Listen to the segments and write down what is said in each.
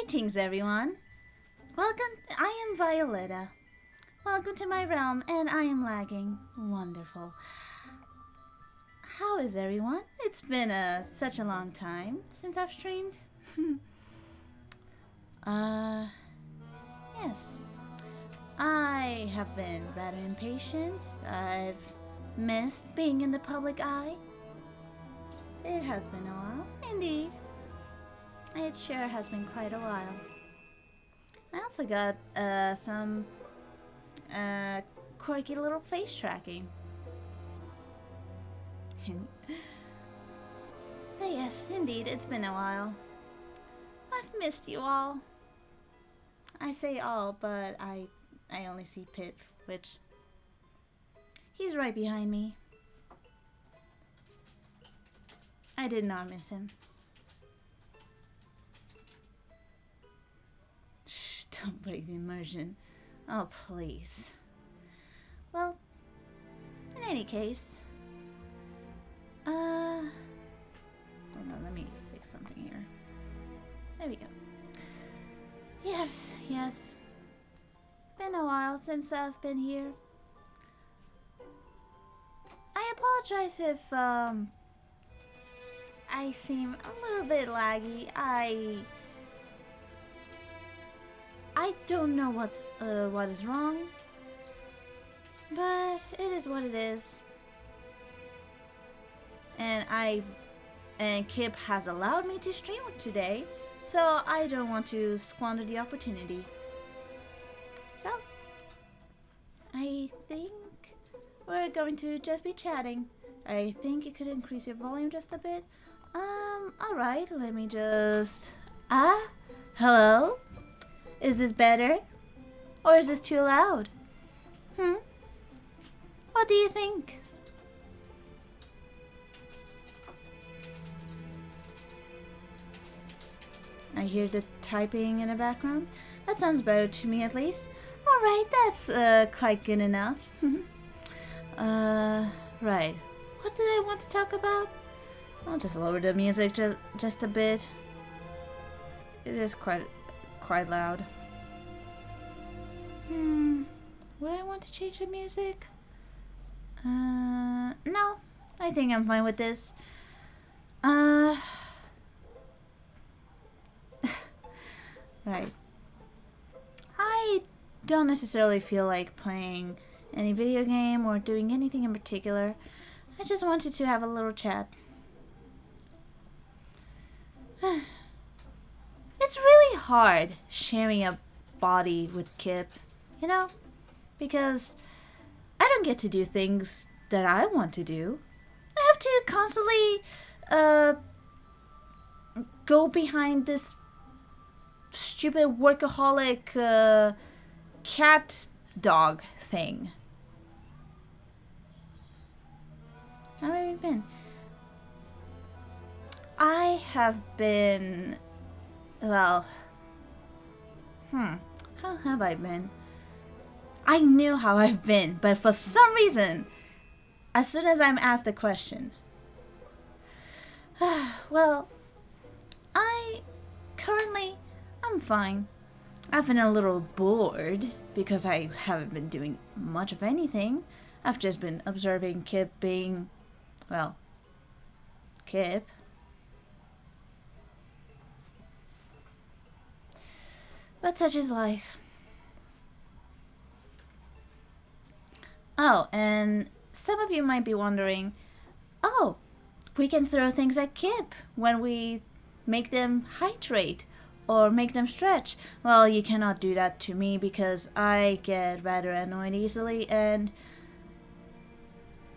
Greetings, everyone. Welcome. I am Violetta. Welcome to my realm, and I am lagging. Wonderful. How is everyone? It's been such a long time since I've streamed. Yes. I have been rather impatient. I've missed being in the public eye. It has been a while, indeed. It sure has been quite a while. I also got some quirky little face tracking. But yes, indeed, it's been a while. I've missed you all. I say all, but I only see Pip, which he's right behind me. I did not miss him. Shh, don't break the immersion. Oh, please. Well, in any case, hold on, let me fix something here. There we go. Yes. Been a while since I've been here. I apologize if, I seem a little bit laggy. I don't know what is wrong, but it is what it is. And Kip has allowed me to stream today, so I don't want to squander the opportunity. So, I think we're going to just be chatting. I think you could increase your volume just a bit. Alright, let me just... hello? Is this better? Or is this too loud? What do you think? I hear the typing in the background. That sounds better to me, at least. Alright, that's quite good enough. Right. What did I want to talk about? I'll just lower the music just a bit. It is quite loud. Would I want to change the music? No. I think I'm fine with this. Right. I don't necessarily feel like playing any video game or doing anything in particular. I just wanted to have a little chat. It's really hard sharing a body with Kip, you know? Because I don't get to do things that I want to do. I have to constantly go behind this stupid workaholic cat dog thing. How have you been? I have been... Well... How have I been? I knew how I've been, but for some reason, as soon as I'm asked the question... Well, I'm fine. I've been a little bored because I haven't been doing much of anything. I've just been observing Kip being, well, Kip. But such is life. Oh, and some of you might be wondering, oh, we can throw things at Kip when we make them hydrate or make them stretch. Well, you cannot do that to me because I get rather annoyed easily and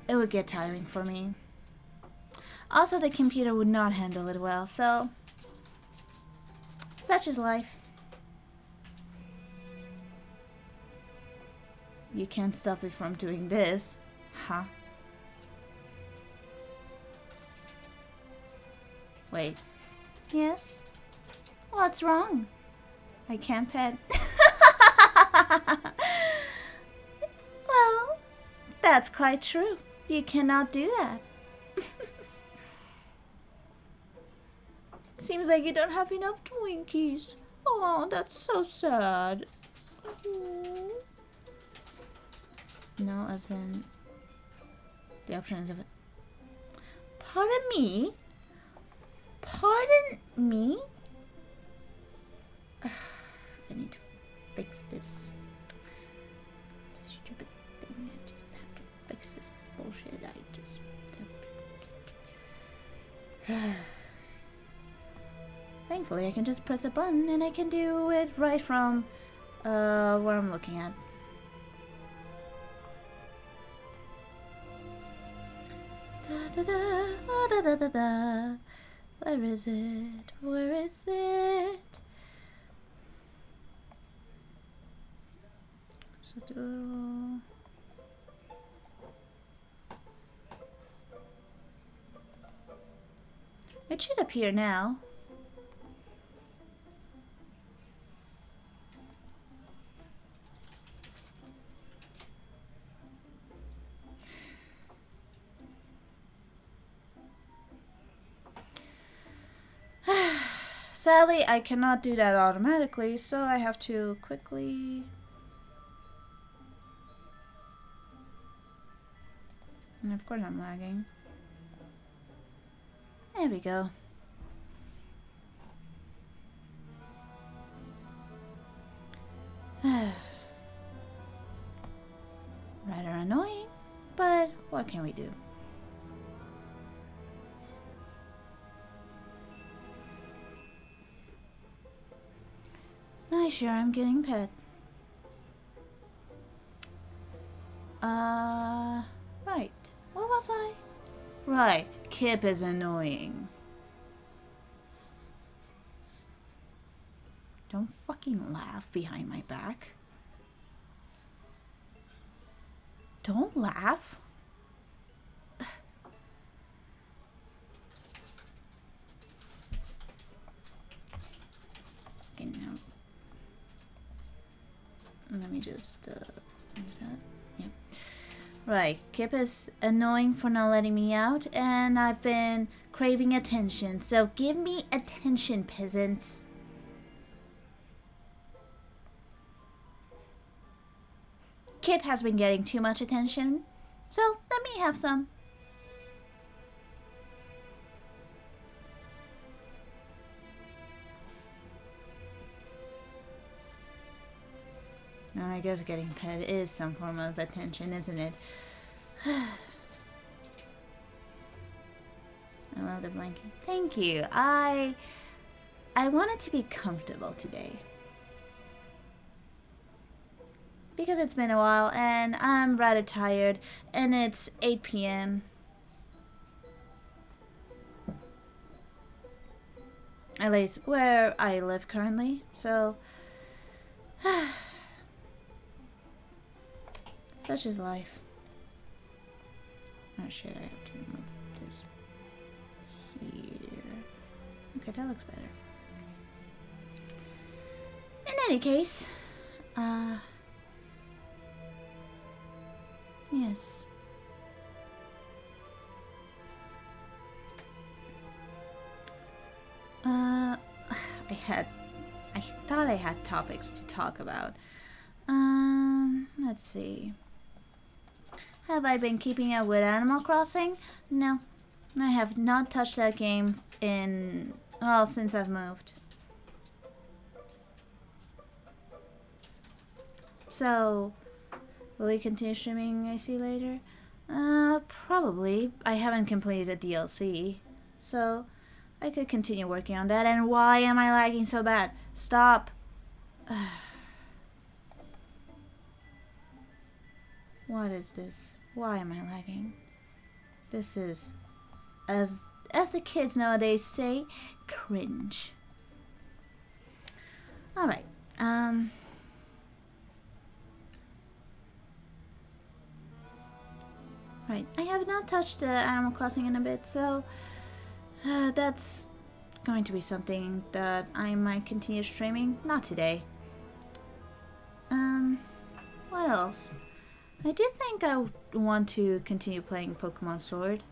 it would get tiring for me. Also, the computer would not handle it well, so such is life. You can't stop me from doing this, huh? Wait. Yes? What's wrong? I can't pet. Well, that's quite true. You cannot do that. Seems like you don't have enough Twinkies. Oh, that's so sad. No, as in the options of it. Pardon me? Pardon me? I need to fix this. This stupid thing. I just have to fix this bullshit. I just have to. Thankfully, I can just press a button and I can do it right from where I'm looking at. Da, da, da, da, da, da, da. Where is it? Where is it? It should appear now. Sadly, I cannot do that automatically, so I have to quickly... And of course I'm lagging. There we go. Rather annoying, but what can we do? I sure am getting pet. Right. What was I? Right. Kip is annoying. Don't fucking laugh behind my back. Don't laugh. Okay, now. Let me just, do that. Yeah. Right, Kip is annoying for not letting me out, and I've been craving attention, so give me attention, peasants. Kip has been getting too much attention, so let me have some. I guess getting pet is some form of attention, isn't it? I love the blanket. Thank you. I wanted to be comfortable today. Because it's been a while and I'm rather tired and it's 8 p.m. At least where I live currently, so... Such is life. Oh shit, I have to move this here. Okay, that looks better. In any case, yes. I thought I had topics to talk about. Let's see. Have I been keeping up with Animal Crossing? No. I have not touched that game since I've moved. So, will we continue streaming I see later? Probably. I haven't completed the DLC. So, I could continue working on that. And why am I lagging so bad? Stop. What is this? Why am I lagging? This is, as the kids nowadays say, cringe. Alright, right, I have not touched Animal Crossing in a bit, so that's going to be something that I might continue streaming. Not today. What else? I do think I want to continue playing Pokemon Sword.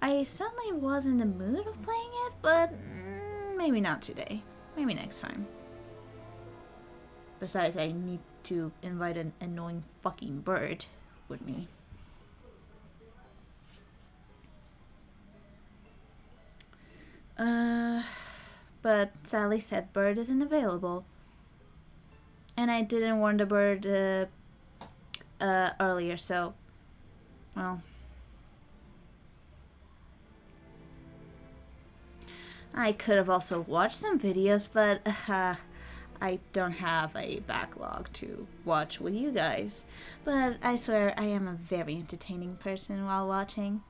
I certainly was in the mood of playing it, but maybe not today. Maybe next time. Besides, I need to invite an annoying fucking bird with me. But Sally said bird isn't available. And I didn't warn the bird earlier, so, well. I could have also watched some videos, but I don't have a backlog to watch with you guys. But I swear I am a very entertaining person while watching.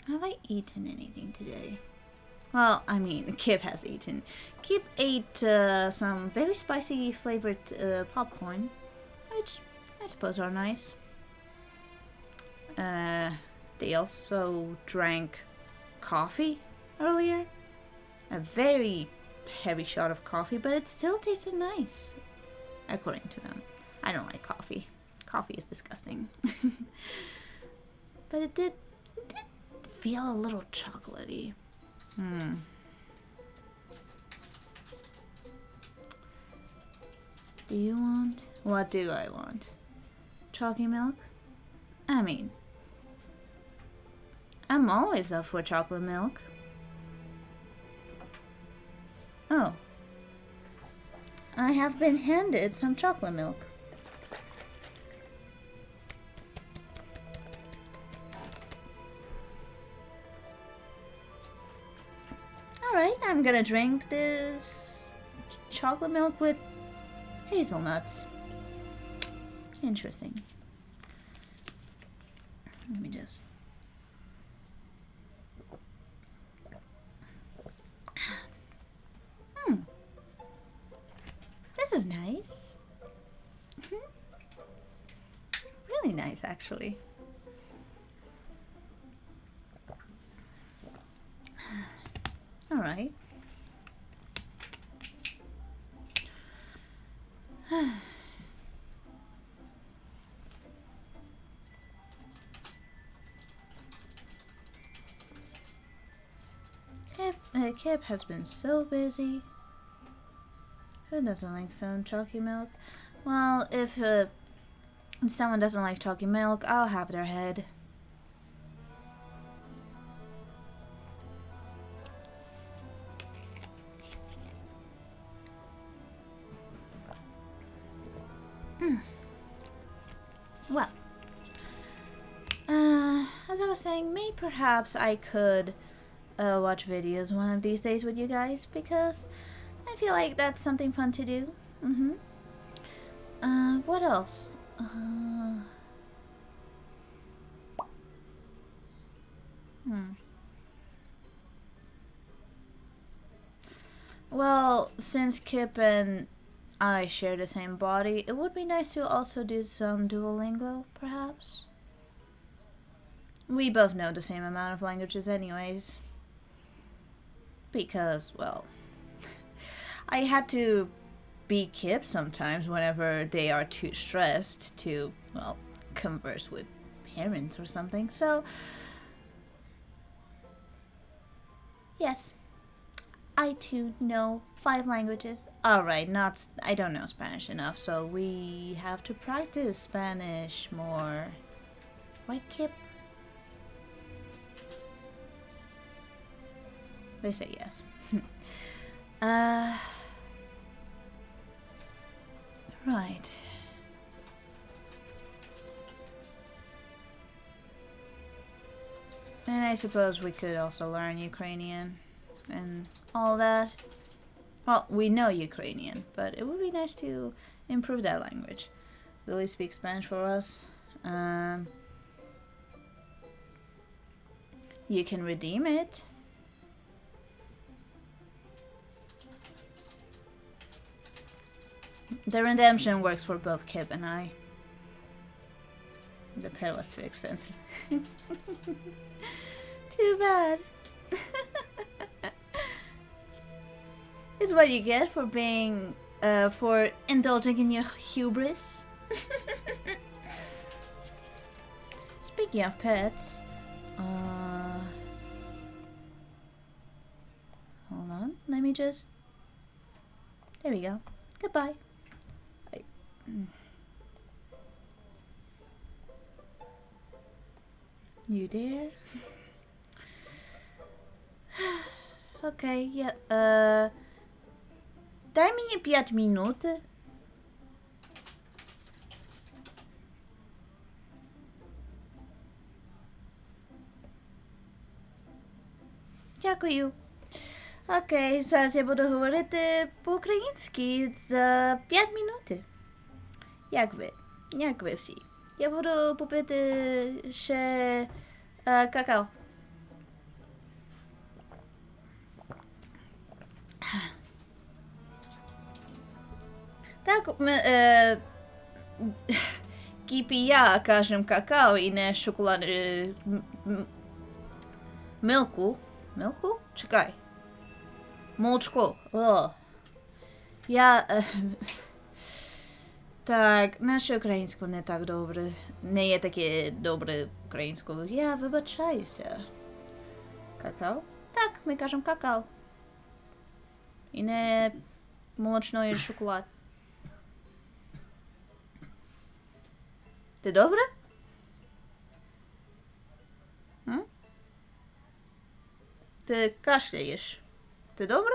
Have I eaten anything today? Well, I mean, Kip has eaten. Kip ate some very spicy flavored popcorn, which I suppose are nice. They also drank coffee earlier. A very heavy shot of coffee, but it still tasted nice, according to them. I don't like coffee. Coffee is disgusting. But it did feel a little chocolatey. Do you want? What do I want? Chalky milk? I mean, I'm always up for chocolate milk. Oh. I have been handed some chocolate milk. Alright, I'm gonna drink this chocolate milk with hazelnuts. Interesting. Let me just... This is nice. Really nice, actually. Alright. Kip has been so busy. Who doesn't like some chalky milk? Well, if someone doesn't like chalky milk, I'll have their head. Well, as I was saying, maybe perhaps I could watch videos one of these days with you guys, because I feel like that's something fun to do. What else? Well, since Kip and I share the same body, it would be nice to also do some Duolingo, perhaps. We both know the same amount of languages anyways. Because, well, I had to be Kip sometimes whenever they are too stressed to, well, converse with parents or something. So, yes, I too know 5 languages. Alright, I don't know Spanish enough, so we have to practice Spanish more. Right, Kip? They say yes. Right. And I suppose we could also learn Ukrainian and all that. Well, we know Ukrainian, but it would be nice to improve that language. Will you speak Spanish for us? You can redeem it. The redemption works for both Kip and I. The pet was too expensive. Too bad. It's what you get for being, for indulging in your hubris. Speaking of pets, hold on. Let me just... There we go. Goodbye. You there? Окей, я... дай мені 5 минут. Дякую. Окей, зараз я буду говорити по-українськи за 5 минут. Як ви? Як ви всі? Я буду попити ще какао. Так, ми кипія кажем какао і не шоколад. Милку. Милку? Чекай. Молочко. О. Я... Так, наша українська не так добре. Не є таке добре українською. Я вибачаюся. Какао? Так, ми кажемо какао. І не молочний шоколад. Ти добре? М? Ти кашляєш. Ти добре?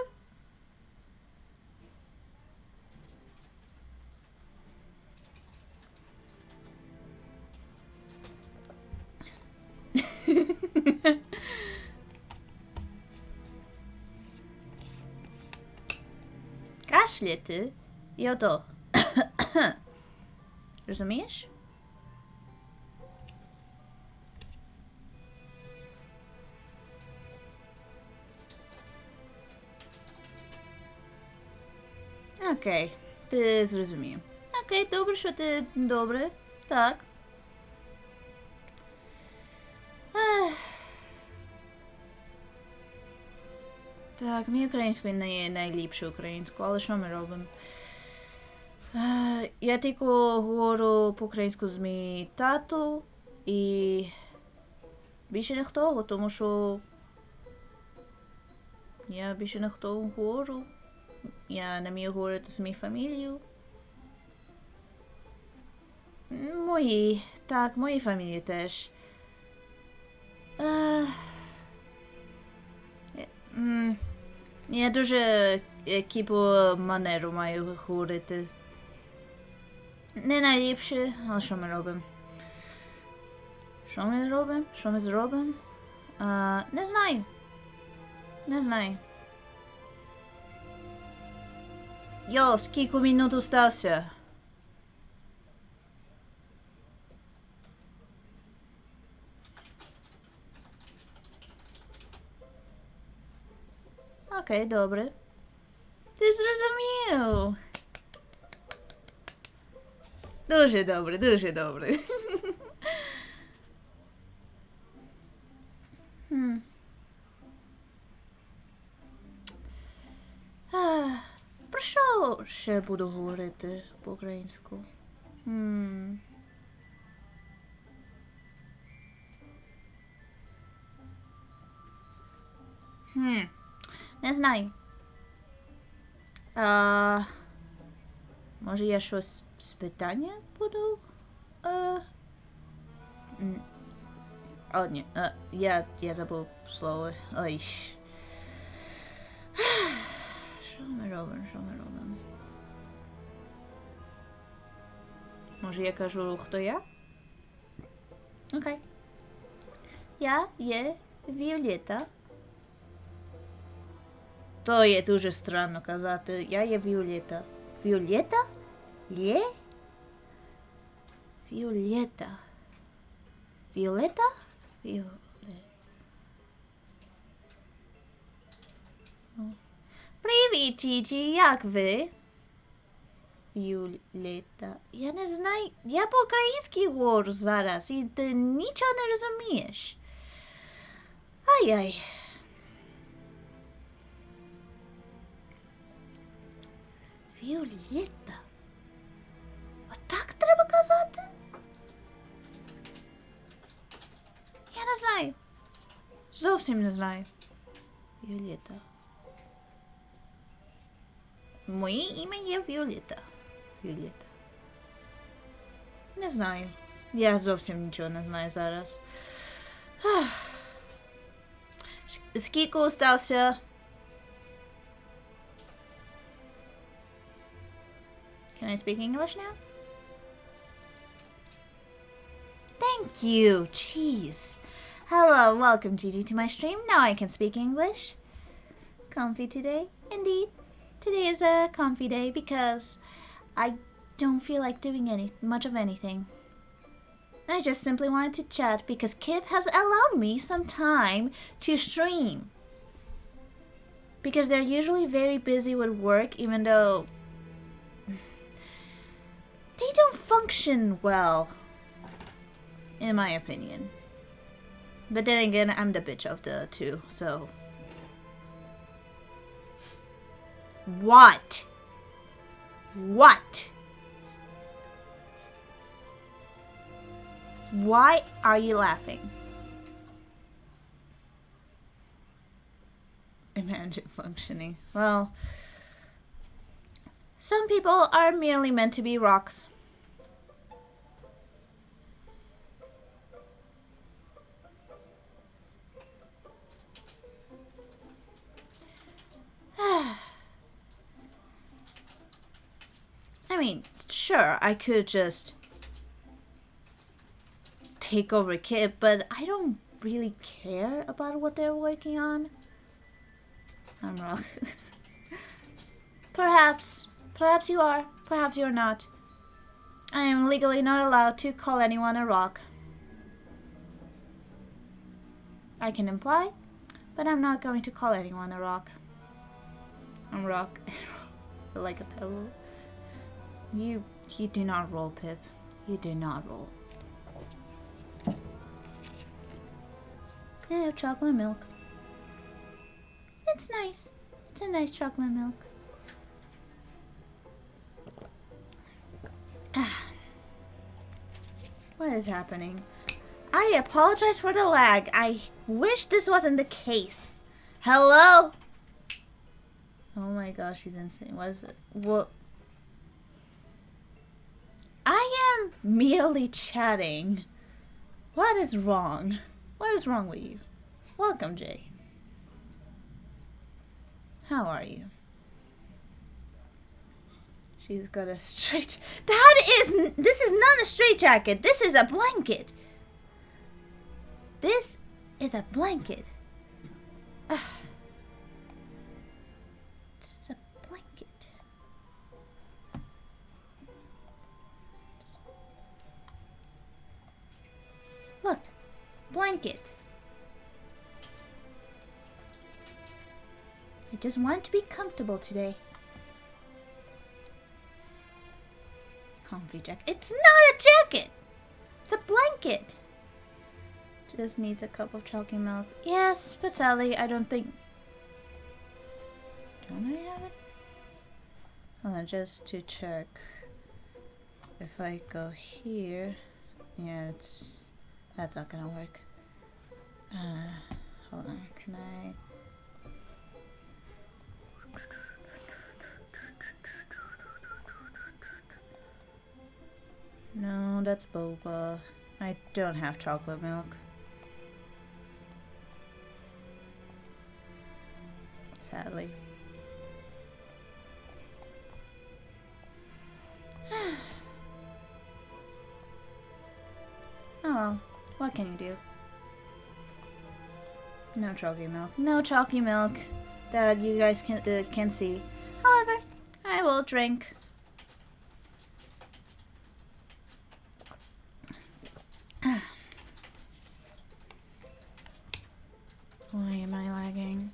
Кашляти і ото. Розумієш? Окей, ти зрозумів. Окей, добре, що ти добре. Так. Так, мій українською не є найліпшою українською, але що ми робимо? Я тільки говорю по-українську з мій тату і більше ніхто, тому що я більше ніхто говорю. Я не вмію говорити з моєю фамілією. Мої фамілії теж. Я дуже кіпу манеру маю говорити. Не найліпше, але що ми робимо? Що ми робимо? Що ми зробимо? Не знаю. Не знаю. Йо, скільки минут остався? Окей, добре. Ти зрозумів. Дуже добре, дуже добре. Про що ще буду говорити по-українську? Не знаю. Може я щось з питання буду? О, ні, я забув слово. Ой. Що ми робимо? Може я кажу, хто я? Окей. Я є Violetta. То є дуже странно казати. Я є Violetta. Violetta? Є? Violetta. Violetta? Привіт, Чічі, як ви? Violetta. Я не знаю. Я по-українськи говорю зараз, і ти нічого не розумієш. Ай-ай. Violetta. Отак треба казати? Я не знаю. Зовсім не знаю. Violetta. Moje imię je Violetta. Violetta. Не знаю. Я зовсім нічого не знаю зараз. Скільки остався? Can I speak English now? Thank you. Jeez. Hello, welcome Gigi to my stream. Now I can speak English. Comfy today? Indeed. Today is a comfy day because I don't feel like doing much of anything. I just simply wanted to chat because Kip has allowed me some time to stream. Because they're usually very busy with work, even though they don't function well, in my opinion. But then again, I'm the bitch of the two, so. What? What? Why are you laughing? Imagine functioning. Well, some people are merely meant to be rocks. I mean, sure, I could just take over Kip, but I don't really care about what they're working on. I'm wrong. Perhaps you are, perhaps you're not. I am legally not allowed to call anyone a rock. I can imply, but I'm not going to call anyone a rock. I'm rock. Like a pebble. You do not roll, Pip. You do not roll. I have chocolate milk. It's nice. It's a nice chocolate milk. What is happening? I apologize for the lag. I wish this wasn't the case. Hello? Oh my gosh, she's insane. What is it? Well, I am merely chatting. What is wrong? What is wrong with you? Welcome, Jay. How are you? She's got a straight... This is not a straight jacket. This is a blanket. This is a blanket. Ugh. This is a blanket. Look. Blanket. I just wanted to be comfortable today. Comfy jacket. It's not a jacket! It's a blanket! Just needs a cup of chocolate milk. Yes, but sadly, I don't think... Don't I have it? Hold on, just to check. If I go here... Yeah, that's not gonna work. Hold on, can I... No, that's boba. I don't have chocolate milk. Sadly. Oh well, what can you do? No chalky milk. No chalky milk that you guys can see. However, I will drink. Why am I lagging?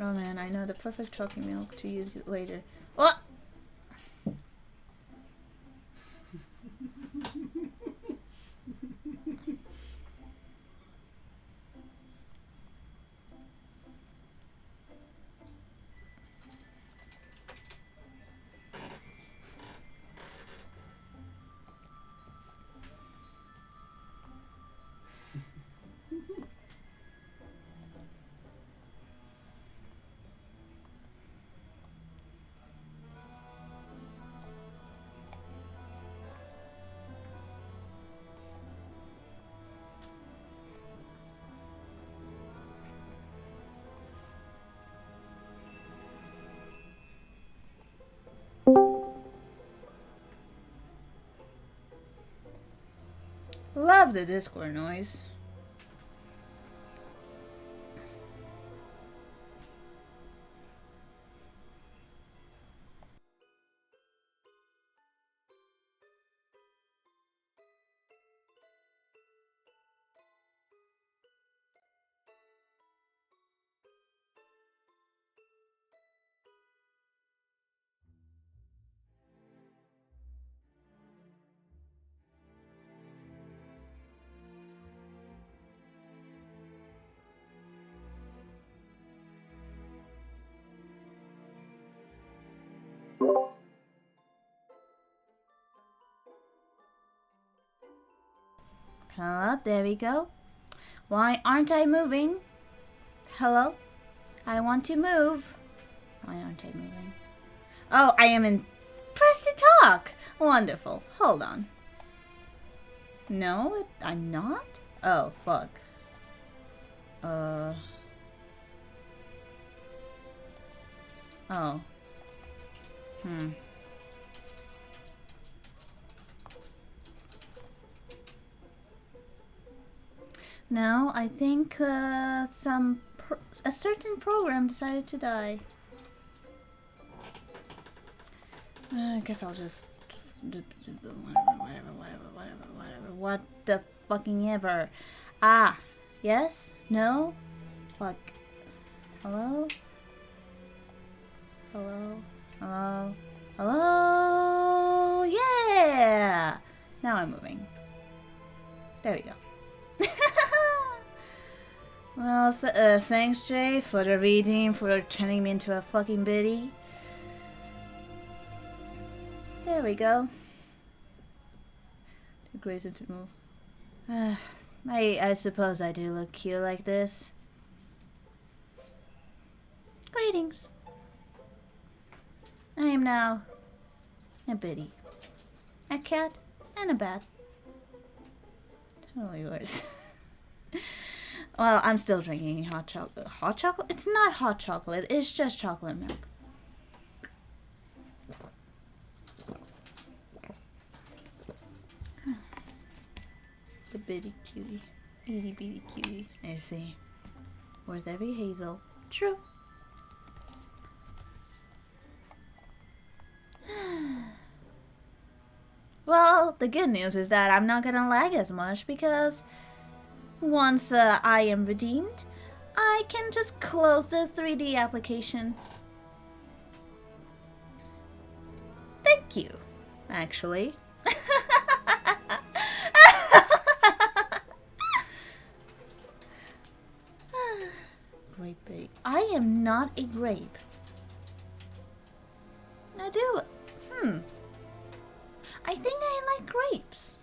Oh man, I know the perfect chalky milk to use it later. Oh! love the Discord noise. Hello, there we go. Why aren't I moving? Hello? I want to move. Why aren't I moving? Oh, I am in... Press to talk! Wonderful. Hold on. No, I'm not? Oh, fuck. Oh. No, I think a certain program decided to die. I guess I'll just whatever. What the fucking ever? Ah, yes, no, fuck. Hello, hello, hello, hello. Yeah. Now I'm moving. There we go. Well, thanks, Jay, for the reading, for turning me into a fucking biddy. There we go. Too crazy to move. I suppose I do look cute like this. Greetings. I am now a biddy, a cat, and a bat. Totally yours. Well, I'm still drinking hot chocolate. Hot chocolate? It's not hot chocolate. It's just chocolate milk. The bitty cutie. Itty bitty cutie. I see. Worth every hazel. True. Well, the good news is that I'm not gonna lag as much because once I am redeemed, I can just close the 3D application. Thank you, actually. Grape bait. I am not a grape. I do. I think I like grapes.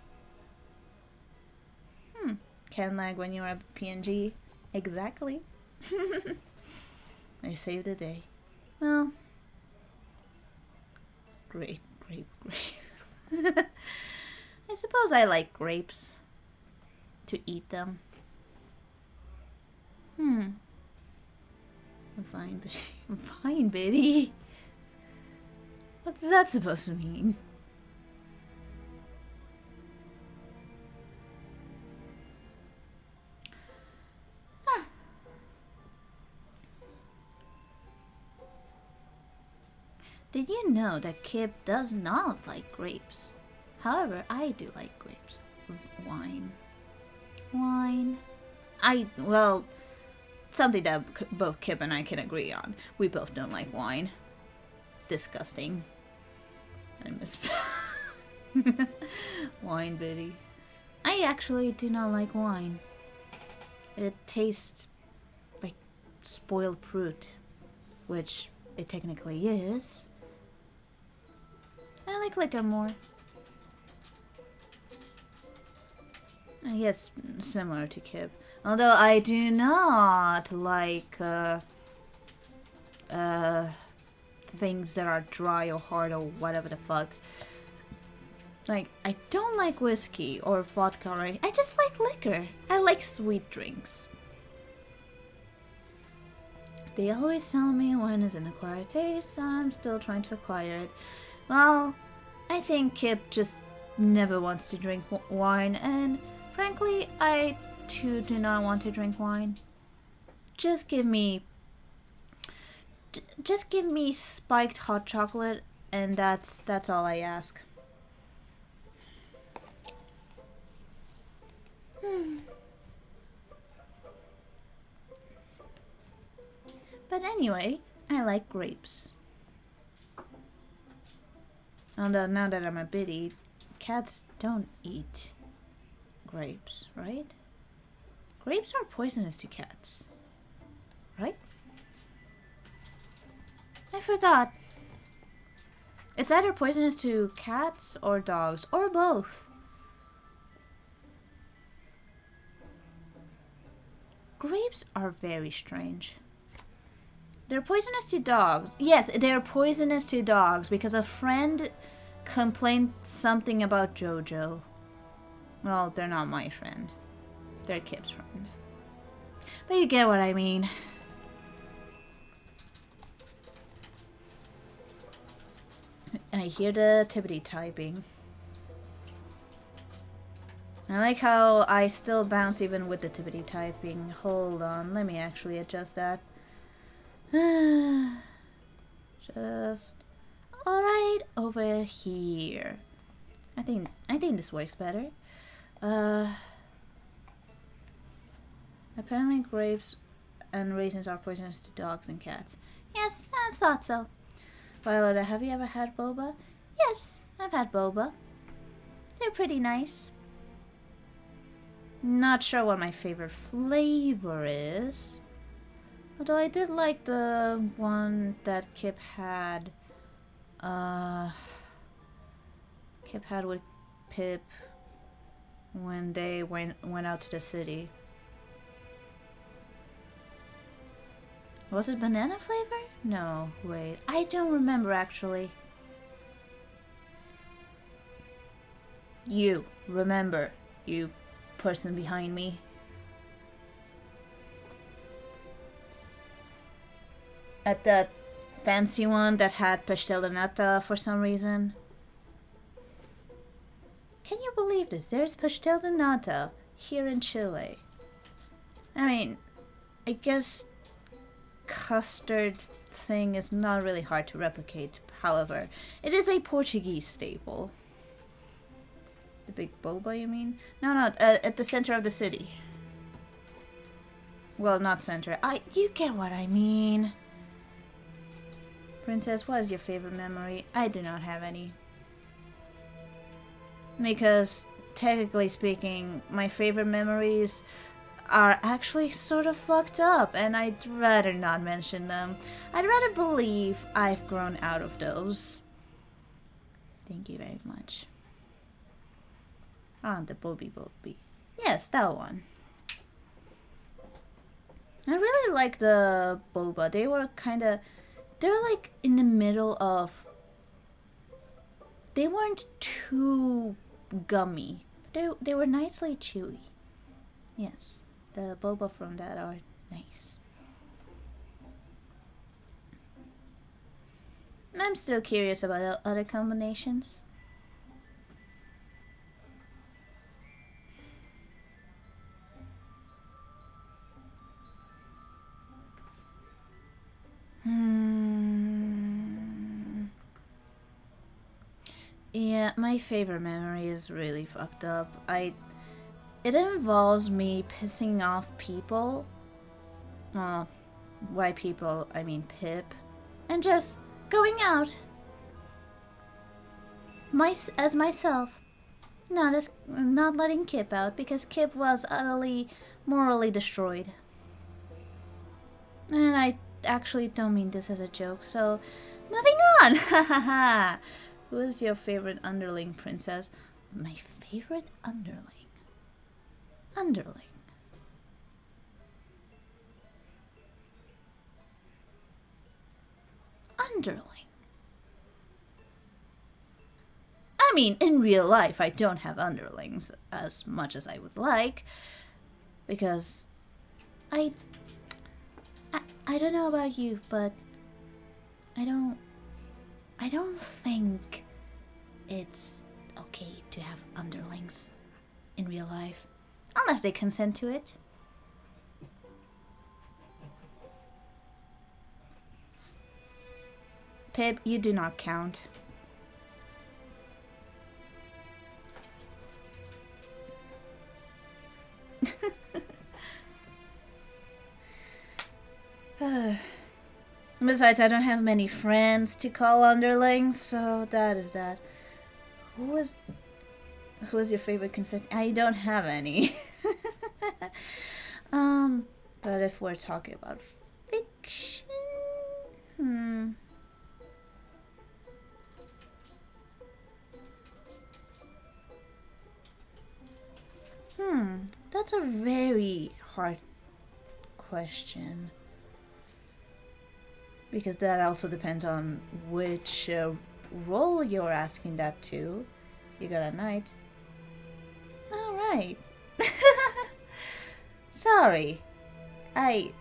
Can lag when you're a PNG. Exactly. I saved the day. Well, grape. I suppose I like grapes. To eat them. Fine, Biddy. What's that supposed to mean? Did you know that Kip does not like grapes? However, I do like grapes. Wine. Well, something that both Kip and I can agree on. We both don't like wine. Disgusting. I miss wine, Biddy. I actually do not like wine. It tastes like spoiled fruit, which it technically is. I like liquor more. I guess similar to Kip. Although I do not like things that are dry or hard or whatever the fuck. Like, I don't like whiskey or vodka or anything. I just like liquor. I like sweet drinks. They always tell me wine is an acquired taste. I'm still trying to acquire it. Well, I think Kip just never wants to drink wine, and Frankly, I too do not want to drink wine. Just give me spiked hot chocolate, and that's all I ask. But anyway, I like grapes. And now that I'm a biddy, cats don't eat grapes, right? Grapes are poisonous to cats, right? I forgot. It's either poisonous to cats or dogs, or both. Grapes are very strange. They're poisonous to dogs. Yes, they're poisonous to dogs because a friend complained something about Jojo. Well, they're not my friend. They're Kip's friend. But you get what I mean. I hear the tippity typing. I like how I still bounce even with the tippity typing. Hold on, let me actually adjust that. Just alright over here. I think this works better. Apparently grapes and raisins are poisonous to dogs and cats. Yes, I thought so. Violetta, have you ever had boba? Yes, I've had boba. They're pretty nice. Not sure what my favorite flavor is. Although I did like the one that Kip had. Kip had with Pip when they went out to the city. Was it banana flavor? No, wait. I don't remember actually. You remember, you person behind me. At that fancy one that had pastel de nata for some reason. Can you believe this? There's pastel de nata here in Chile. I mean, I guess custard thing is not really hard to replicate. However, it is a Portuguese staple. The big boba, you mean? No, at the center of the city. Well, not center. You get what I mean. Princess, what is your favorite memory? I do not have any. Because, technically speaking, my favorite memories are actually sort of fucked up, and I'd rather not mention them. I'd rather believe I've grown out of those. Thank you very much. Ah, the Bobby. Yes, that one. I really like the boba. They were like in the middle of... They weren't too gummy. They were nicely chewy. Yes, the boba from that are nice. I'm still curious about other combinations. Yeah, my favorite memory is really fucked up. It involves me pissing off people. White people, I mean Pip. And just going out. As myself. Not letting Kip out because Kip was utterly morally destroyed. And I actually don't mean this as a joke, so moving on. Hahaha. Who is your favorite underling, princess? My favorite underling. Underling. I mean, in real life, I don't have underlings as much as I would like. Because I don't know about you, but I don't think it's okay to have underlings in real life. Unless they consent to it. Pip, you do not count. Besides, I don't have many friends to call underlings, so that is that. Who is your favorite consent? I don't have any. But if we're talking about fiction, that's a very hard question. Because that also depends on which role you're asking that to. You got a knight. Alright. Sorry. Well,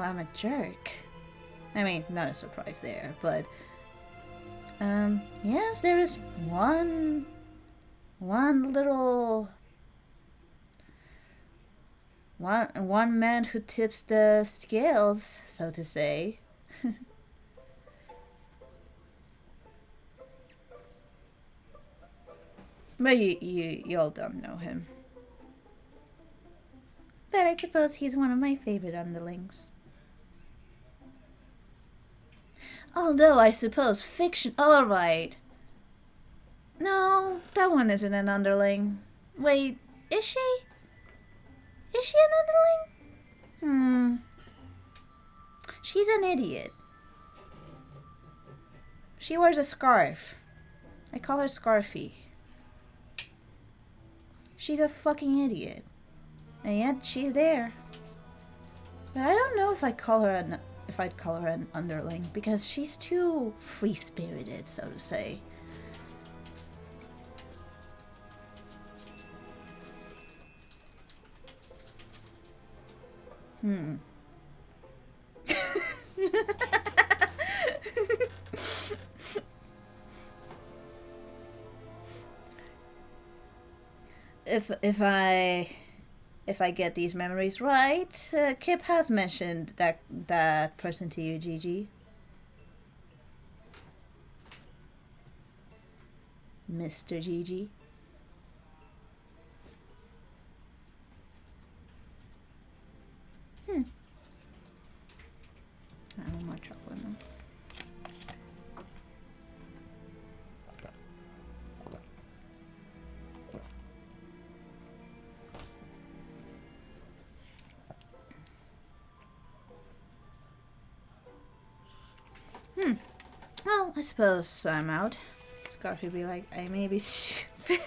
I'm a jerk. I mean, not a surprise there, but... yes, there is one little... One man who tips the scales, so to say. But you all don't know him. But I suppose he's one of my favorite underlings. Although I suppose fiction... Alright. No, that one isn't an underling. Wait, is she? Is she an underling? She's an idiot. She wears a scarf. I call her Scarfy. She's a fucking idiot. And yet she's there. But I don't know if I'd call her an underling, because she's too free-spirited, so to say. If I get these memories right, Kip has mentioned that person to you, Gigi. Mr. Gigi. I want more chocolate now. Well, I suppose I'm out. Scarfy would be like, I may be stupid.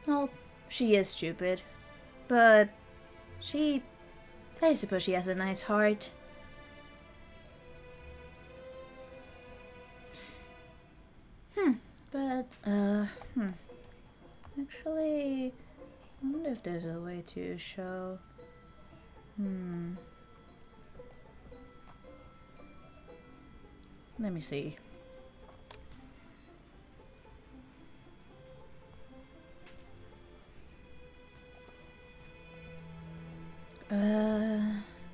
Well, she is stupid. But I suppose she has a nice heart. But, actually, I wonder if there's a way to show... Let me see.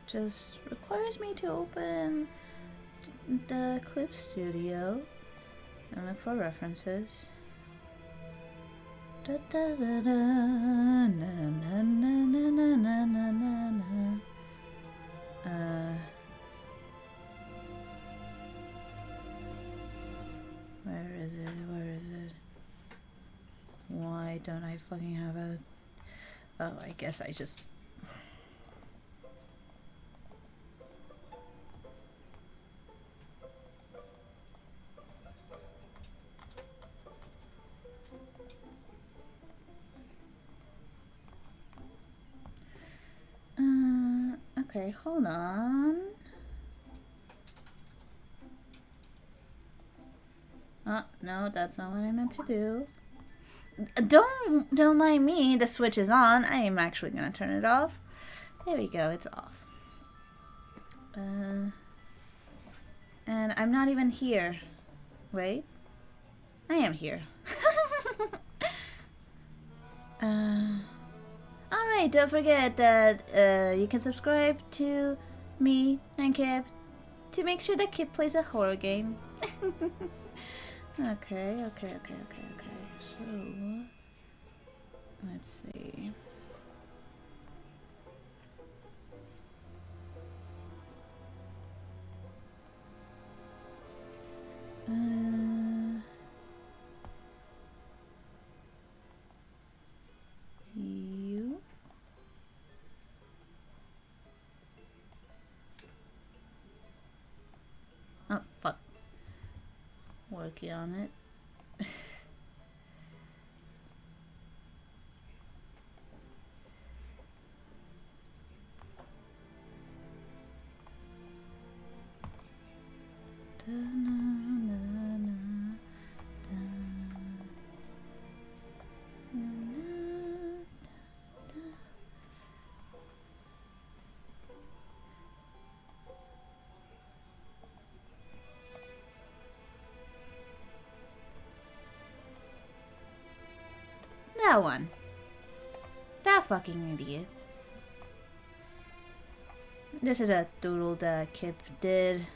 Just requires me to open the Clip Studio and look for references. Da, da, da, da, na, na, na, na, na, na, na, na. Where is it? Where is it? Why don't I fucking have it? Oh, I guess I just... Okay, hold on. Oh, no, that's not what I meant to do. Don't mind me. The switch is on. I am actually gonna turn it off. There we go, it's off. And I'm not even here. Wait. I am here. Alright, don't forget that you can subscribe to me and Kip to make sure that Kip plays a horror game. Okay. So, let's see. You. Oh, fuck. Working on it. That one. That fucking idiot. This is a doodle that Kip did.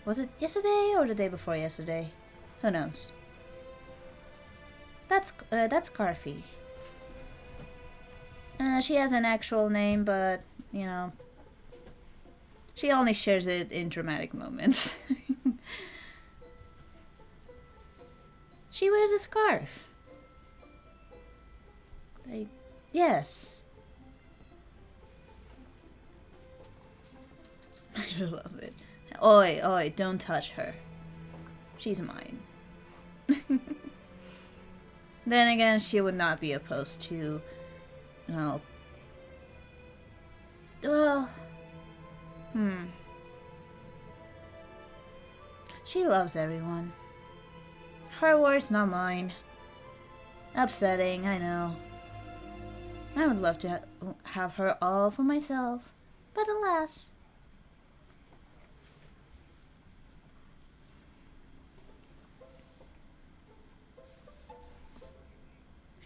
Was it yesterday or the day before yesterday? Who knows? That's Scarfy. She has an actual name, but you know, she only shares it in dramatic moments. She wears a scarf. Yes. I love it. Oi, don't touch her. She's mine. Then again, she would not be opposed to, you know... Well... She loves everyone. Her words, not mine. Upsetting, I know. I would love to have her all for myself, but alas.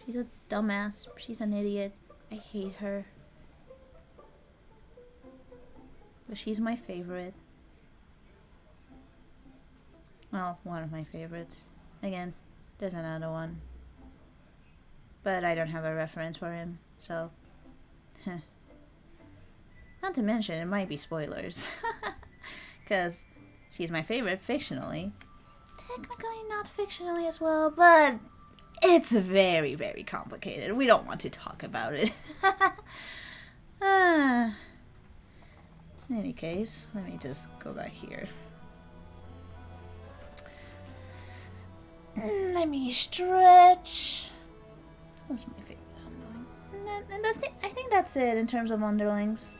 She's a dumbass. She's an idiot. I hate her. But she's my favorite. Well, one of my favorites. Again, there's another one. But I don't have a reference for him, so... Not to mention, it might be spoilers. Because she's my favorite fictionally. Technically not fictionally as well, but... It's very, very complicated. We don't want to talk about it. In any case, let me just go back here. Let me stretch. What's my favorite underling? And I think that's it in terms of underlings.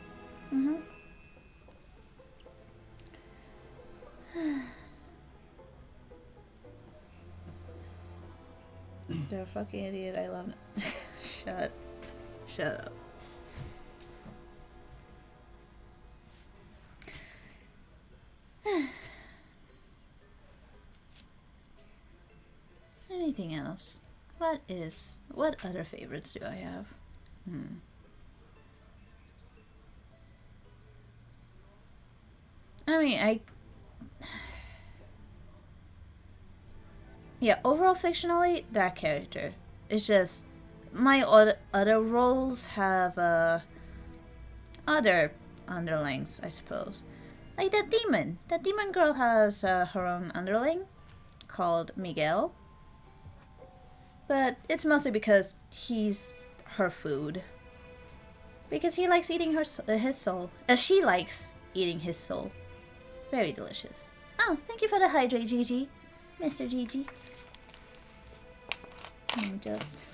They're a fucking idiot. I love it. Shut up. Anything else? What other favorites do I have? I mean, yeah, overall fictionally, that character. It's just, my other roles have, other underlings, I suppose. Like that demon. That demon girl has, her own underling, called Miguel. But it's mostly because he's her food. Because he likes eating his soul. She likes eating his soul. Very delicious. Oh, thank you for the hydrate, Gigi. Mr. Gigi. Let me just...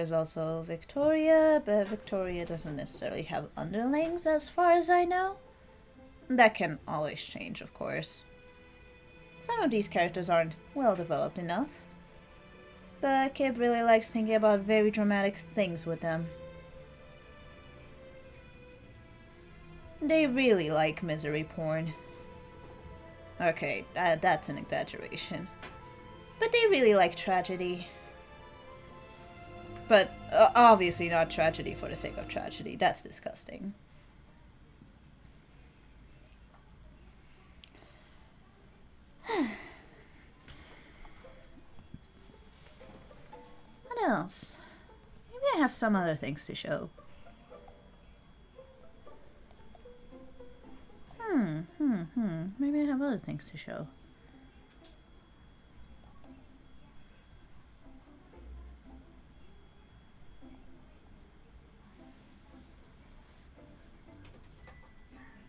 there's also Victoria, but Victoria doesn't necessarily have underlings as far as I know. That can always change, of course. Some of these characters aren't well developed enough, but Kip really likes thinking about very dramatic things with them. They really like misery porn. Okay, that's an exaggeration. But they really like tragedy. But obviously not tragedy for the sake of tragedy. That's disgusting. What else? Maybe I have some other things to show. Maybe I have other things to show.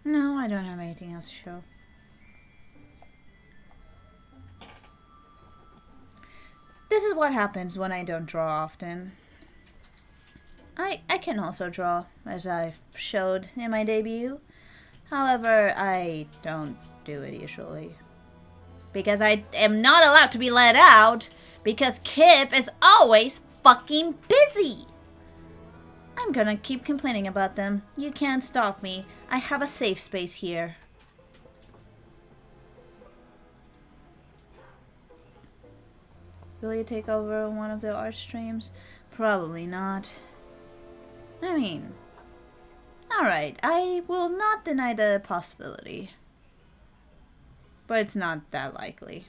No, I don't have anything else to show. This is what happens when I don't draw often. I can also draw, as I've showed in my debut. However, I don't do it usually. Because I am not allowed to be let out, because Kip is always fucking busy. I'm gonna keep complaining about them. You can't stop me. I have a safe space here. Will you take over one of the art streams? Probably not. I mean, alright, I will not deny the possibility. But it's not that likely.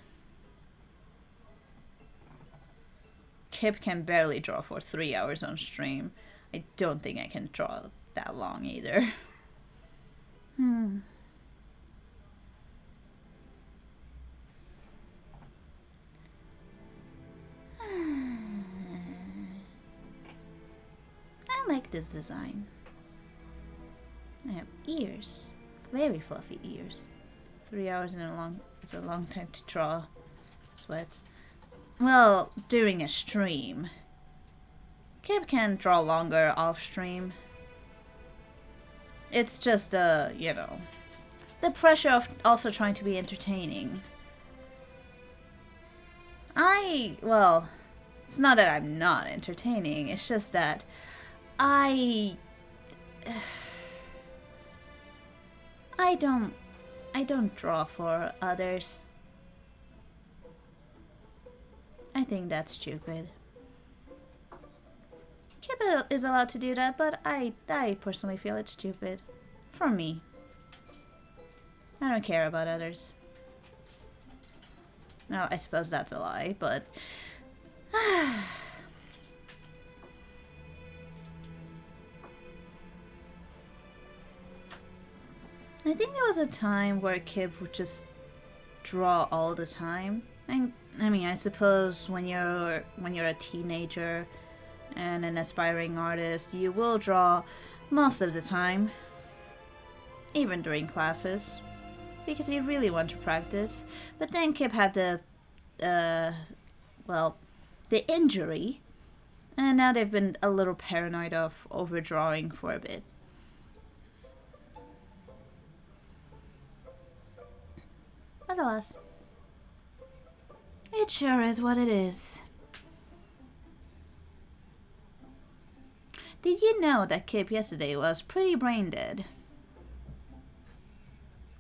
Kip can barely draw for 3 hours on stream. I don't think I can draw that long either. I like this design. I have ears. Very fluffy ears. 3 hours it's a long time to draw sweats. Well, during a stream. Kip can draw longer off stream. It's just, you know, the pressure of also trying to be entertaining. Well, it's not that I'm not entertaining, it's just that I don't draw for others. I think that's stupid. Kip is allowed to do that, but I personally feel it's stupid. For me. I don't care about others. No, I suppose that's a lie, but I think there was a time where Kip would just draw all the time. I mean, I suppose when you're a teenager and an aspiring artist, you will draw most of the time, even during classes, because you really want to practice. But then Kip had the injury, and now they've been a little paranoid of overdrawing for a bit. But alas, it sure is what it is. Did you know that Kip yesterday was pretty brain dead?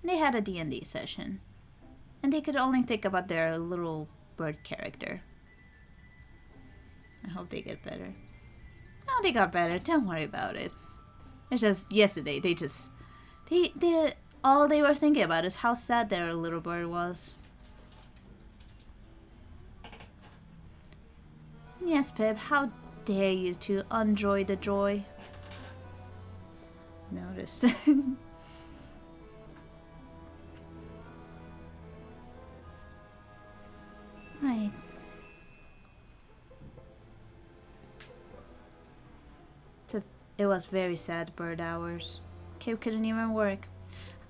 They had a D&D session, and they could only think about their little bird character. I hope they get better. No, they got better. Don't worry about it. It's just yesterday all they were thinking about is how sad their little bird was. Yes, Pip, how dare you to enjoy the joy? Notice. Right. It was very sad bird hours. Kip couldn't even work.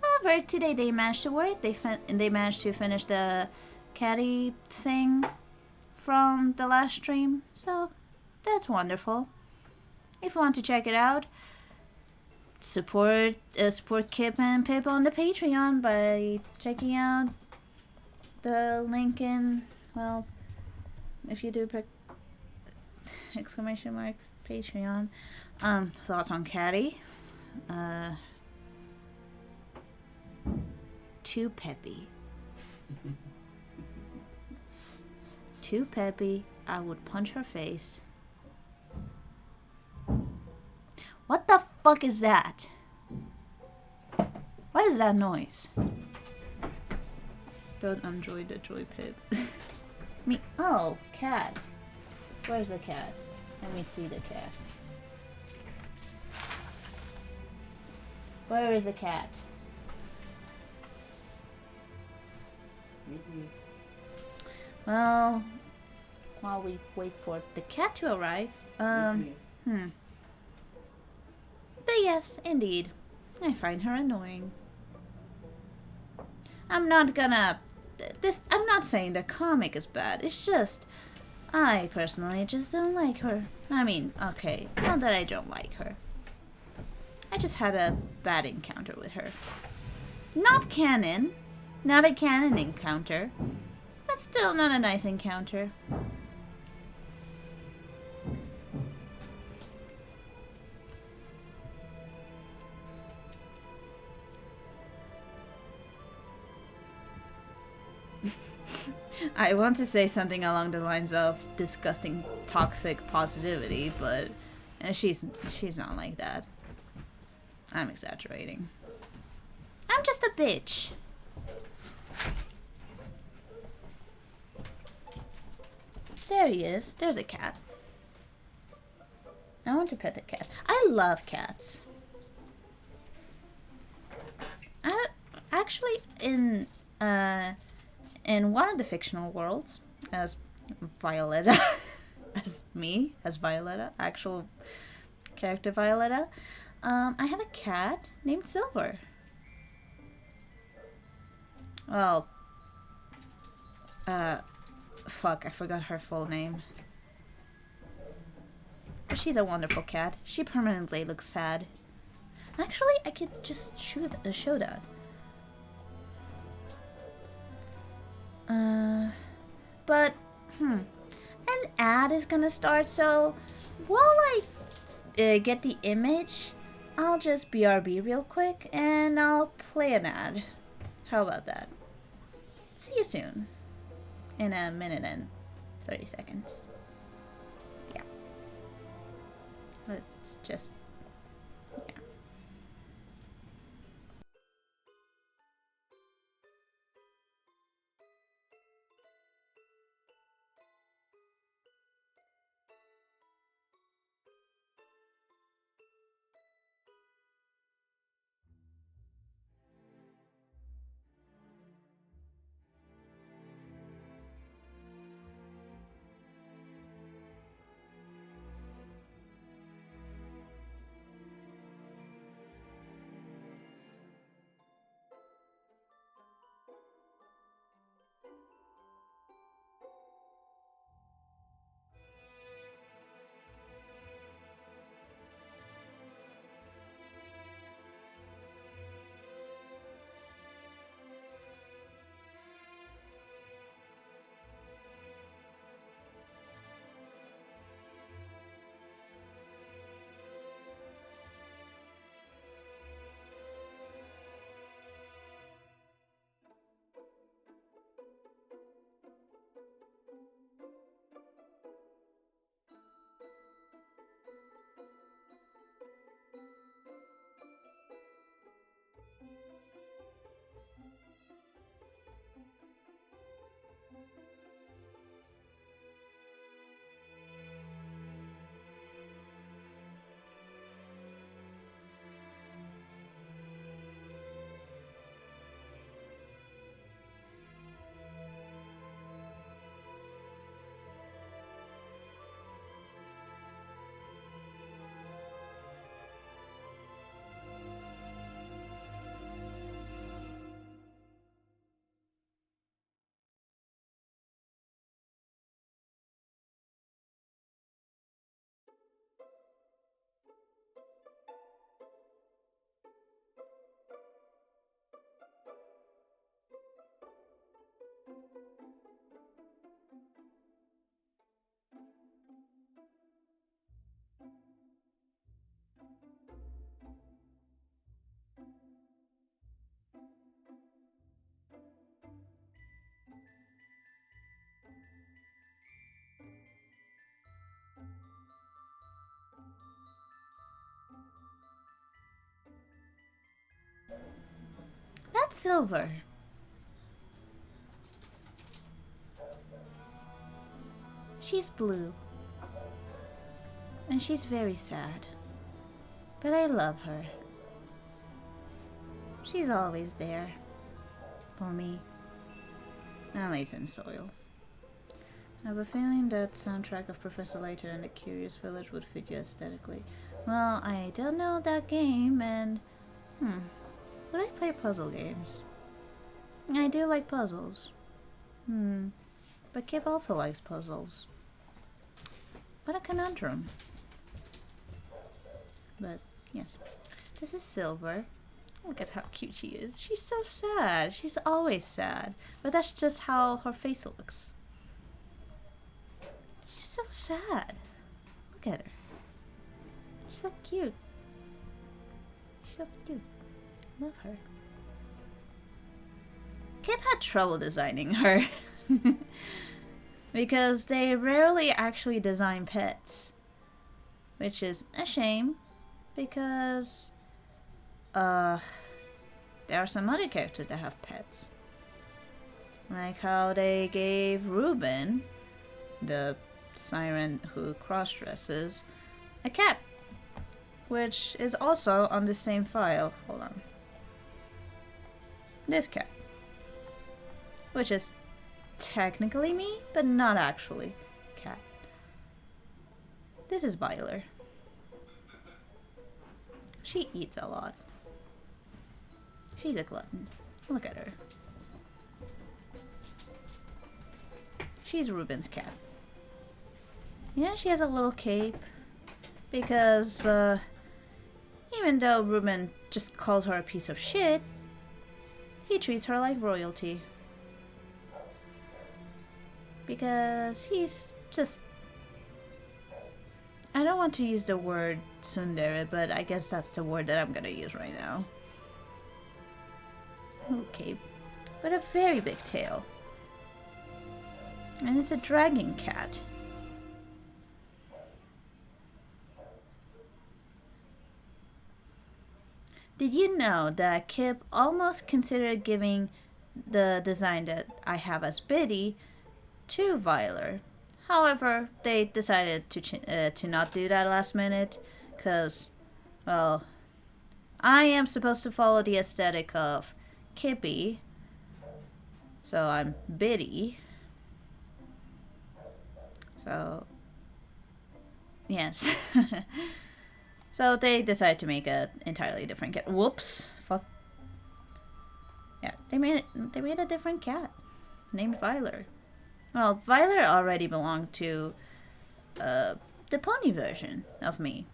However, today they managed to work. They managed to finish the caddy thing from the last stream. So, That's wonderful. If you want to check it out, support Kip and Pip on the Patreon by checking out the link in, well, if you do pick exclamation mark Patreon. Thoughts on Caddy? Too peppy. Too peppy. I would punch her face. What the fuck is that? What is that noise? Don't enjoy the joy pip. Me. Oh, cat. Where's the cat? Let me see the cat. Where is the cat? Well, while we wait for the cat to arrive, But yes, indeed, I find her annoying. I'm not saying the comic is bad, it's just, I personally just don't like her. I mean, okay, it's not that I don't like her. I just had a bad encounter with her. Not canon. Not a canon encounter. But still not a nice encounter. I want to say something along the lines of disgusting toxic positivity, but she's not like that. I'm exaggerating. I'm just a bitch. There he is. There's a cat. I want to pet the cat. I love cats. Actually, in one of the fictional worlds, as Violetta, as Violetta, actual character Violetta, I have a cat named Silver. Well, fuck, I forgot her full name. But she's a wonderful cat. She permanently looks sad. Actually, I could just show that. But, an ad is gonna start, so while I get the image, I'll just BRB real quick and I'll play an ad. How about that? See you soon. In a minute and 30 seconds. Yeah. Let's just... yeah. Silver. She's blue. And she's very sad. But I love her. She's always there. For me. At least in Soil. I have a feeling that soundtrack of Professor Layton and the Curious Village would fit you aesthetically. Well, I don't know that game, and... would I play puzzle games? I do like puzzles. But Kip also likes puzzles. What a conundrum. But, yes. This is Silver. Look at how cute she is. She's so sad. She's always sad. But that's just how her face looks. She's so sad. Look at her. She's so cute. She's so cute. Love her. Kip had trouble designing her. Because they rarely actually design pets. Which is a shame. Because... there are some other characters that have pets. Like how they gave Ruben, the siren who cross-dresses, a cat. Which is also on the same file. Hold on. This cat. Which is technically me, but not actually cat. This is Violet. She eats a lot. She's a glutton. Look at her. She's Ruben's cat. Yeah, she has a little cape. Because, even though Ruben just calls her a piece of shit, he treats her like royalty. Because he's just... I don't want to use the word tsundere, but I guess that's the word that I'm gonna use right now. Okay, but a very big tail. And it's a dragon cat. Did you know that Kip almost considered giving the design that I have as Biddy to Violet? However, they decided to not do that last minute, because, well, I am supposed to follow the aesthetic of Kippy, so I'm Biddy. So, yes. So they decided to make an entirely different cat. Whoops! Fuck. Yeah, they made a different cat named Violet. Well, Violet already belonged to the pony version of me.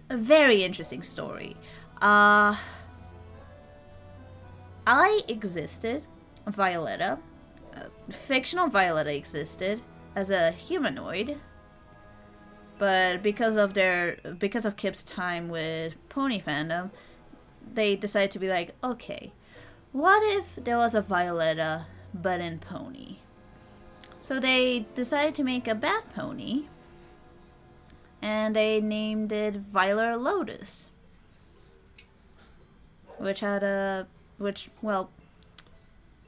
A very interesting story. I existed, Violetta. Fictional Violetta existed as a humanoid. But because of Kip's time with pony fandom, they decided to be like, okay, what if there was a Violetta but in pony? So they decided to make a bat pony, and they named it Violet Lotus. Well,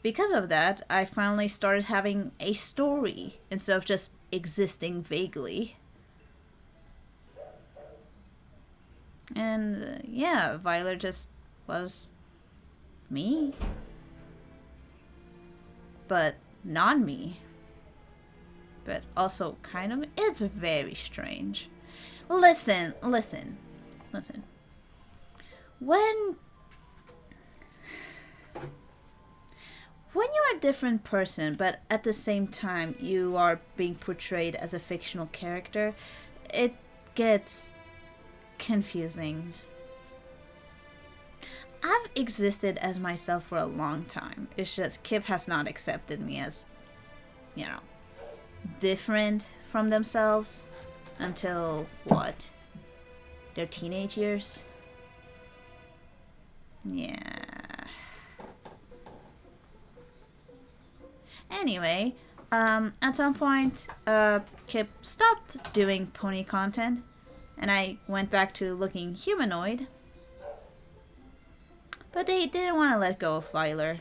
because of that, I finally started having a story instead of just existing vaguely. And yeah, Violet just was me. But not me. But also kind of, it's very strange. Listen. When you're a different person, but at the same time you are being portrayed as a fictional character, it gets confusing. I've existed as myself for a long time. It's just Kip has not accepted me as, different from themselves until what? Their teenage years? Yeah. Anyway, at some point, Kip stopped doing pony content, and I went back to looking humanoid. but they didn't want to let go of Violet.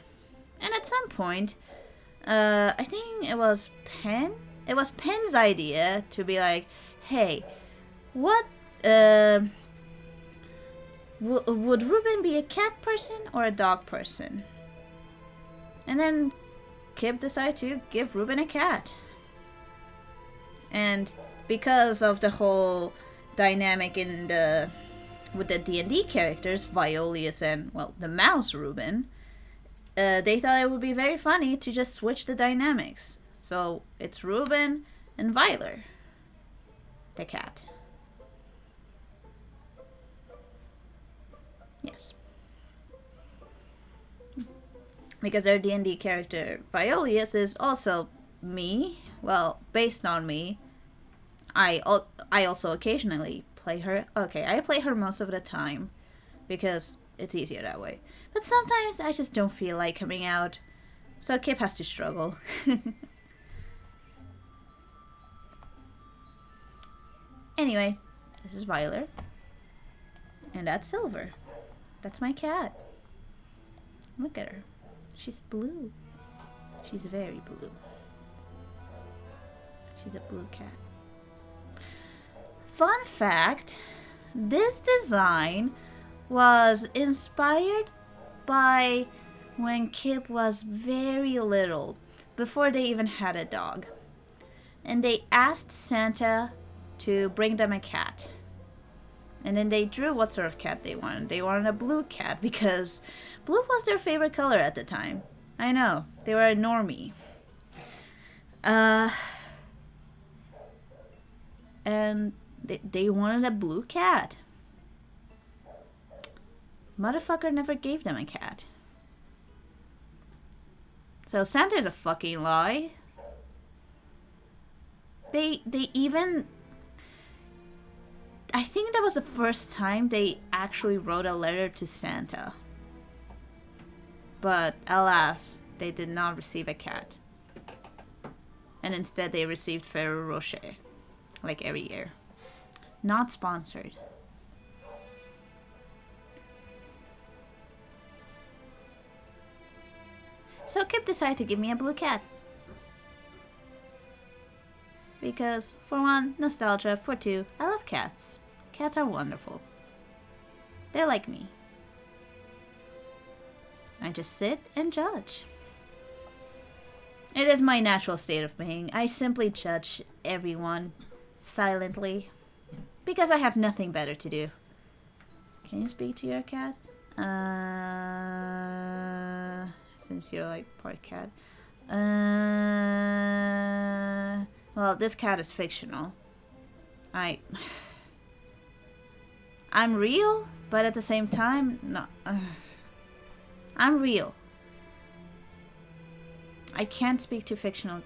And at some point, I think it was Pen. It was Pen's idea to be like, "Hey, what? Would Ruben be a cat person or a dog person?" And then Kip decided to give Ruben a cat. And because of the whole dynamic in the with the D&D characters, Violius and, well, the mouse Ruben, they thought it would be very funny to just switch the dynamics. So it's Ruben and Violet, the cat. Yes. Because our D&D character Violius is also me. Well, based on me. I also occasionally play her. Okay, I play her most of the time because it's easier that way. But sometimes I just don't feel like coming out, so Kip has to struggle. Anyway, this is Violet. And that's Silver. That's my cat. Look at her. She's blue. She's very blue. She's a blue cat. Fun fact, this design was inspired by when Kip was very little, before they even had a dog. And they asked Santa to bring them a cat. And then they drew what sort of cat they wanted. They wanted a blue cat because blue was their favorite color at the time. I know, they were a normie. And they wanted a blue cat. Motherfucker never gave them a cat. So Santa is a fucking lie. They even... I think that was the first time they actually wrote a letter to Santa. But alas, they did not receive a cat. And instead they received Ferrero Rocher. Like every year. Not sponsored. So Kip decided to give me a blue cat. Because, for one, nostalgia. For two, I love cats. Cats are wonderful. They're like me. I just sit and judge. It is my natural state of being. I simply judge everyone silently. Because I have nothing better to do. Can you speak to your cat? Since you're like part cat. Well, this cat is fictional. I'm real, but at the same time, no. I'm real. I can't speak to fictional.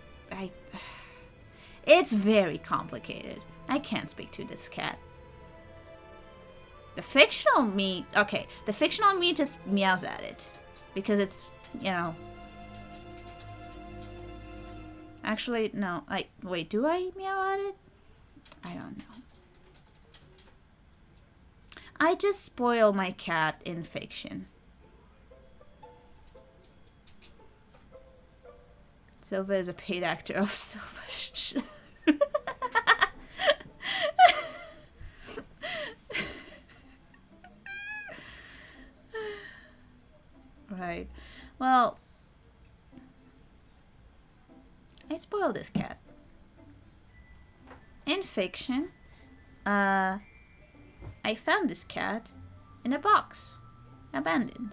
It's very complicated. I can't speak to this cat. The fictional me, okay, the fictional me just meows at it. Because it's, you know. Actually, no, wait, do I meow at it? I don't know. I just spoil my cat in fiction. Silva is a paid actor of Silva. Right. Well, I spoiled this cat. In fiction, I found this cat in a box, abandoned.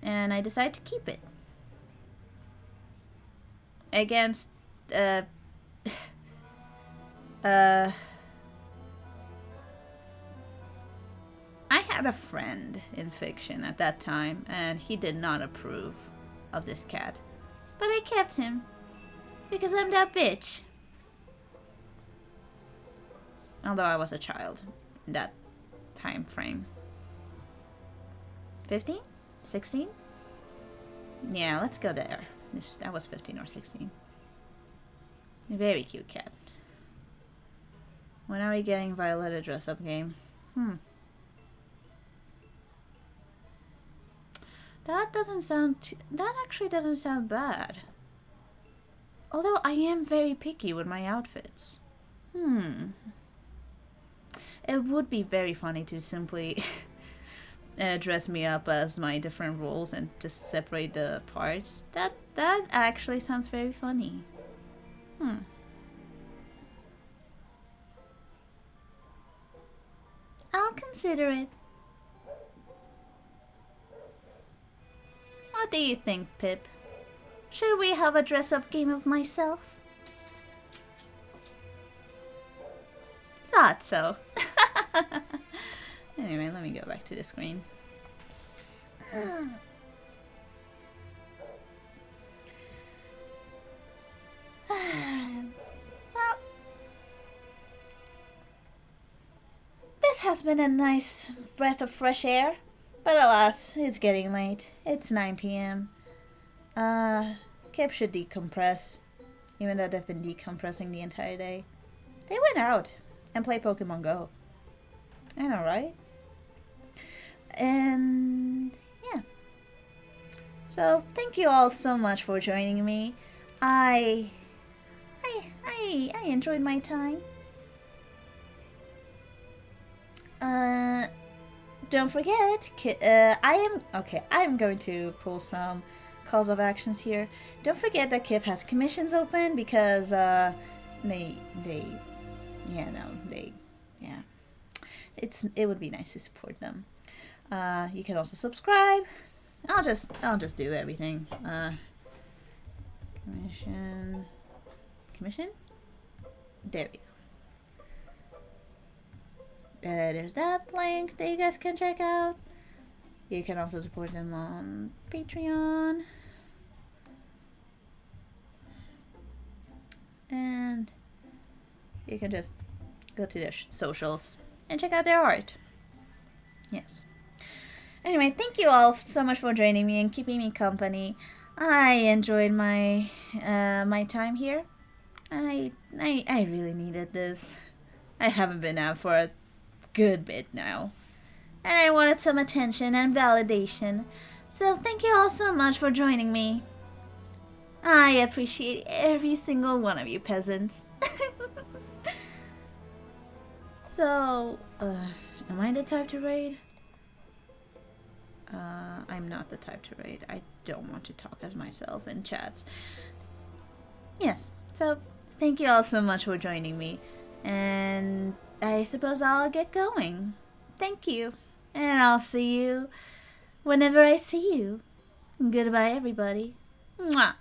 And I decided to keep it. Against, I had a friend in fiction at that time, and he did not approve of this cat. But I kept him, because I'm that bitch. Although I was a child in that time frame. 15? 16? Yeah, let's go there. That was 15 or 16. A very cute cat. When are we getting Violetta dress-up game? That doesn't sound that actually doesn't sound bad. Although I am very picky with my outfits. It would be very funny to simply dress me up as my different roles and just separate the parts. That actually sounds very funny. I'll consider it. What do you think, Pip? Should we have a dress-up game of myself? Thought so. Anyway, let me go back to the screen. Well, this has been a nice breath of fresh air. But alas, it's getting late. It's 9 p.m. Kip should decompress. Even though they've been decompressing the entire day. They went out and played Pokemon Go. I know, right? And yeah. So thank you all so much for joining me. I enjoyed my time. Don't forget, I'm going to pull some calls of actions here. Don't forget that Kip has commissions open because it would be nice to support them. You can also subscribe. I'll just do everything. Commission. There we go. There's that link that you guys can check out. You can also support them on Patreon. And you can just go to their socials and check out their art. Yes. Anyway, thank you all so much for joining me and keeping me company. I enjoyed my my time here. I really needed this. I haven't been out for a good bit now. And I wanted some attention and validation. So thank you all so much for joining me. I appreciate every single one of you peasants. So, am I the type to raid? I'm not the type to raid. I don't want to talk as myself in chats. Yes, so thank you all so much for joining me. And I suppose I'll get going. Thank you. And I'll see you whenever I see you. Goodbye, everybody. Mwah.